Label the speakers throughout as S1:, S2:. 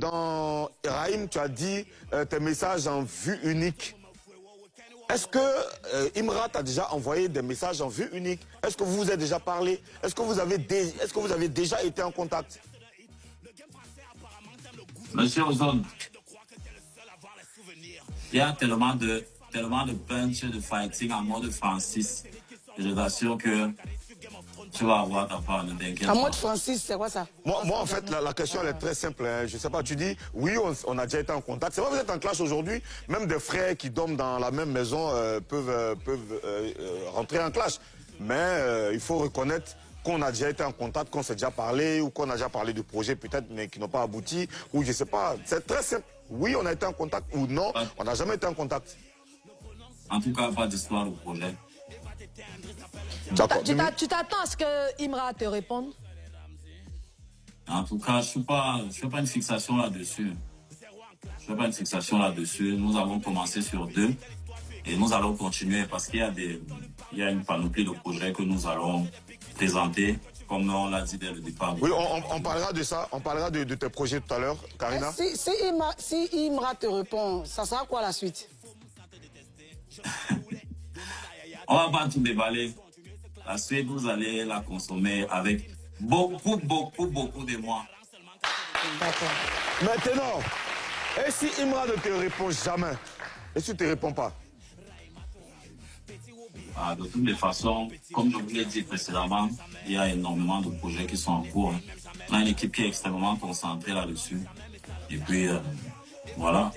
S1: Dans Rahim, tu as dit tes messages en vue unique. Est-ce que Imra t'a déjà envoyé des messages en vue unique? Est-ce que vous vous êtes déjà parlé? Est-ce que vous avez déjà été en contact?
S2: Monsieur Ozone, il y a tellement de punch, de fighting en mode Francis. Je t'assure que tu vas avoir ta part, ne t'inquiète pas.
S3: En mode Francis, c'est quoi ça?
S1: Moi, en fait, la question elle est très simple. Hein. Je ne sais pas, tu dis, oui, on a déjà été en contact. C'est vrai que vous êtes en clash aujourd'hui. Même des frères qui dorment dans la même maison peuvent rentrer en clash. Mais il faut reconnaître qu'on a déjà été en contact, qu'on s'est déjà parlé, ou qu'on a déjà parlé de projets peut-être, mais qui n'ont pas abouti, ou je ne sais pas. C'est très simple. Oui, on a été en contact, ou non, on n'a jamais été en contact.
S2: En tout cas, pas d'histoire de projet.
S3: Tu t'attends à ce que Imra te réponde?
S2: En tout cas, je ne fais pas une fixation là-dessus. Je fais pas une fixation là-dessus. Nous avons commencé sur 2 et nous allons continuer parce qu'il y a une panoplie de projets que nous allons présenter, comme on l'a dit dès le départ.
S1: Oui, on parlera de ça. On parlera de tes projets tout à l'heure, Karina.
S3: Si Imra te répond, ça sera quoi la suite?
S2: On va pas tout déballer. La suite, vous allez la consommer avec beaucoup de moi.
S3: D'accord.
S1: Maintenant, et si Imra ne te répond jamais, et si tu ne te réponds pas?
S2: De toutes les façons, comme je vous l'ai dit précédemment, il y a énormément de projets qui sont en cours. On a une équipe qui est extrêmement concentrée là-dessus. Et puis, voilà.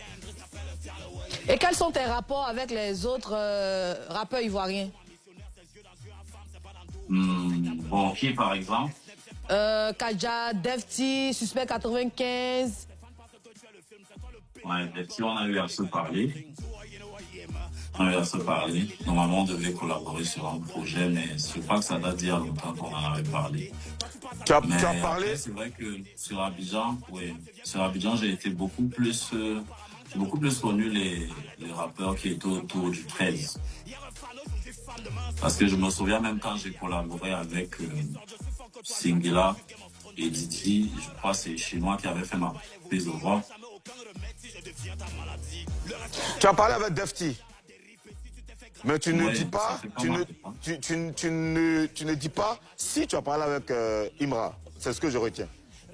S3: Et quels sont tes rapports avec les autres rappeurs ivoiriens?
S2: Bon, qui par exemple?
S3: Kaja, Defty, Suspect 95.
S2: Ouais, Defty, on a eu à se parler. Normalement, on devait collaborer sur un projet, mais je crois que ça date d'il y a longtemps qu'on en avait parlé.
S1: Tu as parlé?
S2: C'est vrai que sur Abidjan, j'ai été beaucoup plus connu les rappeurs qui étaient autour du 13. Parce que je me souviens même quand j'ai collaboré avec Singila et Didi, je crois que c'est Chinois qui avait fait ma prise de voix.
S1: Tu as parlé avec Defty, mais tu ne
S2: Ouais,
S1: dis pas, tu ne dis pas si tu as parlé avec Imra. C'est ce que je retiens.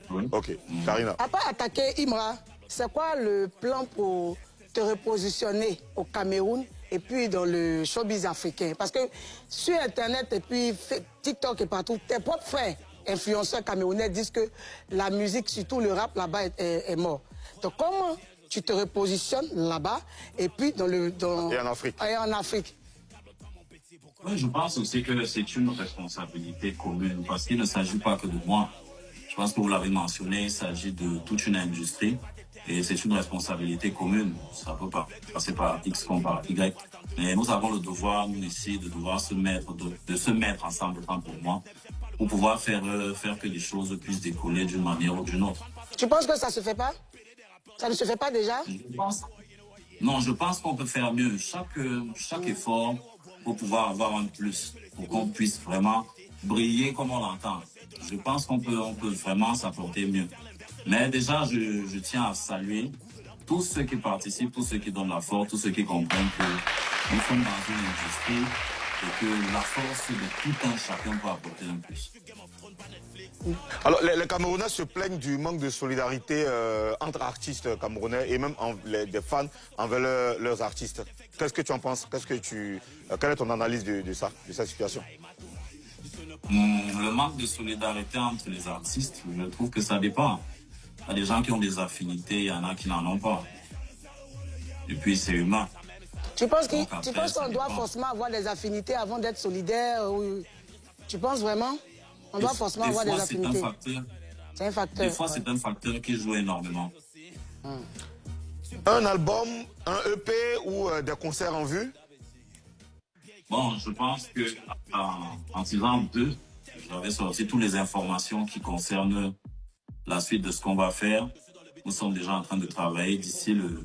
S2: Oui.
S1: Ok, Karina.
S3: Après attaquer Imra, c'est quoi le plan pour te repositionner au Cameroun et puis dans le showbiz africain? Parce que sur Internet et puis TikTok et partout, tes propres frères influenceurs camerounais disent que la musique, surtout le rap là-bas, est mort. Donc comment tu te repositionnes là-bas et puis
S1: Et en Afrique.
S2: Oui, je pense aussi que c'est une responsabilité commune parce qu'il ne s'agit pas que de moi. Je pense que vous l'avez mentionné, il s'agit de toute une industrie et c'est une responsabilité commune. Ça peut pas passer par X comme par Y. Mais nous avons le devoir, nous ici, de se mettre ensemble, tant pour moi, pour pouvoir faire que les choses puissent décoller d'une manière ou d'une autre.
S3: Tu penses que ça se fait pas? Ça ne se fait pas déjà?
S2: Je pense qu'on peut faire mieux. Chaque effort pour pouvoir avoir un plus, pour qu'on puisse vraiment briller comme on l'entend. Je pense qu'on peut vraiment s'apporter mieux. Mais déjà, je tiens à saluer tous ceux qui participent, tous ceux qui donnent la force, tous ceux qui comprennent que nous sommes dans une industrie et que la force de tout un chacun peut apporter un plus.
S1: Alors, les Camerounais se plaignent du manque de solidarité entre artistes camerounais et même des fans envers leurs artistes. Qu'est-ce que tu en penses? Quelle est ton analyse de cette situation?
S2: Le manque de solidarité entre les artistes, je trouve que ça dépend. Il y a des gens qui ont des affinités, il y en a qui n'en ont pas. Et puis, c'est humain.
S3: Tu penses qu'on doit forcément avoir des affinités avant d'être solidaire? Tu penses vraiment? On doit forcément avoir des affinités. C'est un facteur.
S2: Des fois, c'est un facteur qui joue énormément.
S1: Un album, un EP ou des concerts en vue?
S2: Bon, je pense que en saison 2, j'avais sorti toutes les informations qui concernent la suite de ce qu'on va faire. Nous sommes déjà en train de travailler d'ici le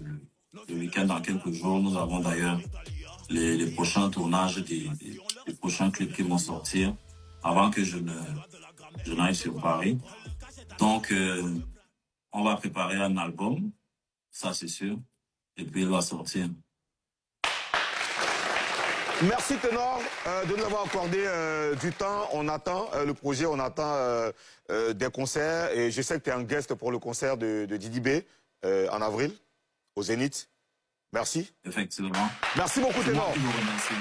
S2: week-end, dans quelques jours. Nous avons d'ailleurs les prochains tournages des prochains clips qui vont sortir avant que je n'aille sur Paris. Donc, on va préparer un album, ça c'est sûr, et puis il va sortir.
S1: Merci Ténor de nous avoir accordé du temps. On attend le projet, on attend des concerts. Et je sais que tu es un guest pour le concert de Didi B en avril, au Zénith. Merci.
S2: Effectivement.
S1: Merci beaucoup Ténor.
S2: Je vous remercie.